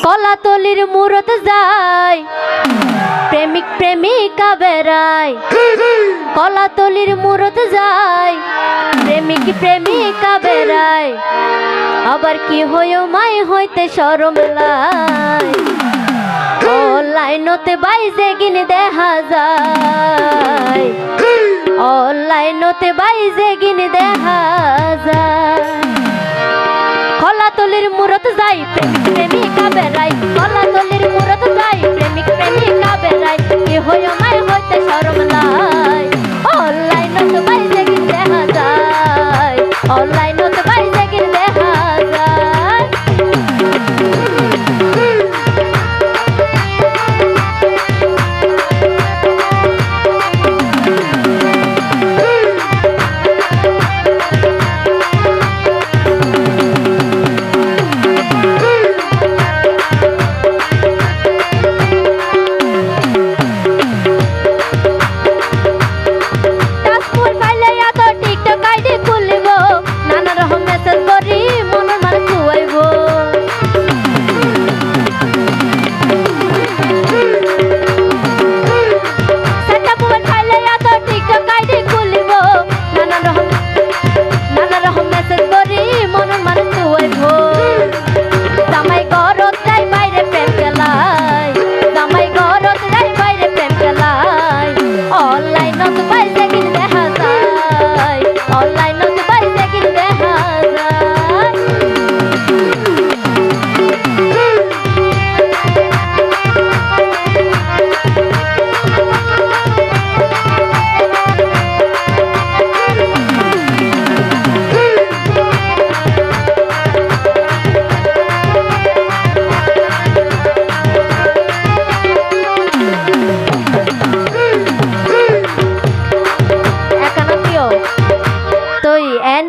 কলাতলির মুরত যায় প্রেমিক প্রেমিকা বেড়ায়, কলাতলির মুরত যায় প্রেমিক প্রেমিকা বেড়ায়, আবার কি হইও মাই হইতে শরম লাই, ও লাইনতে বাইজে গিন দেখা যায়, ও লাইনতে বাইজে গিন দেখা যায়। কলাতলির মুরত যাই প্রেমিক প্রেমিকা বেড়াই, কলাতলির মুরত যাই প্রেমিক প্রেমিকা বেড়াই, কি হইও মাই হইতে শরম লাই, অনলাইনত বাইজে গিন দেখা যায়, অনলাইনত বাইজে গিন দেখা যায়।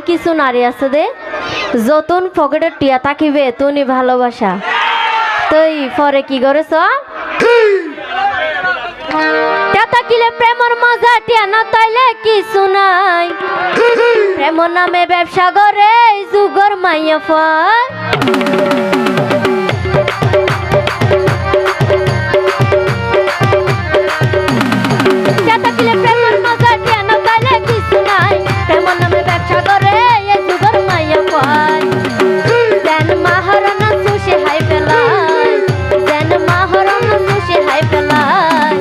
কিছু নারী আছে দে যতন পকেটের টিয়া তাকিবে তুনি ভালোবাসা, তুই পরে কি করেছ তাকিলে প্রেমর মজা টিয়া না তাইলে কিছু নাই, প্রেম নামে ব্যবসা করে যুগর মাইয়া ফয়, তাকিলে প্রেমর মজা টিয়া না তাইলে কিছু নাই, প্রেম নামে ব্যবসা করে যুগর মাইয়া ফয়, যেন মাহরনা সুশে হাই ফেলায়, যেন মাহরনা সুশে হাই ফেলায়,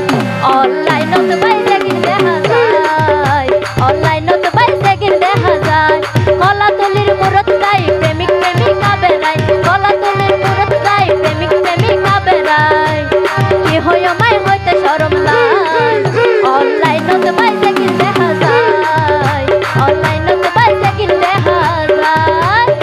অনলাইনত বাইজে গিন দেখা যায়, অনলাইনত বাইজে গিন দেখা যায়। কলাতলির মুরত যাই প্রেমিক প্রেমিকা বেড়াই, কলাতলির মুরত যাই প্রেমিক প্রেমিকা বেড়াই, কি হইও মাই হইতে শরম লাই, অনলাইনত বাইজে গিন দেখা যায়, অনলাইনত বাইজে গিন দেখা যায়।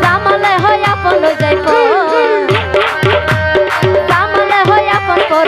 জামালে হয় আপন পর জামালে হয় আপন পর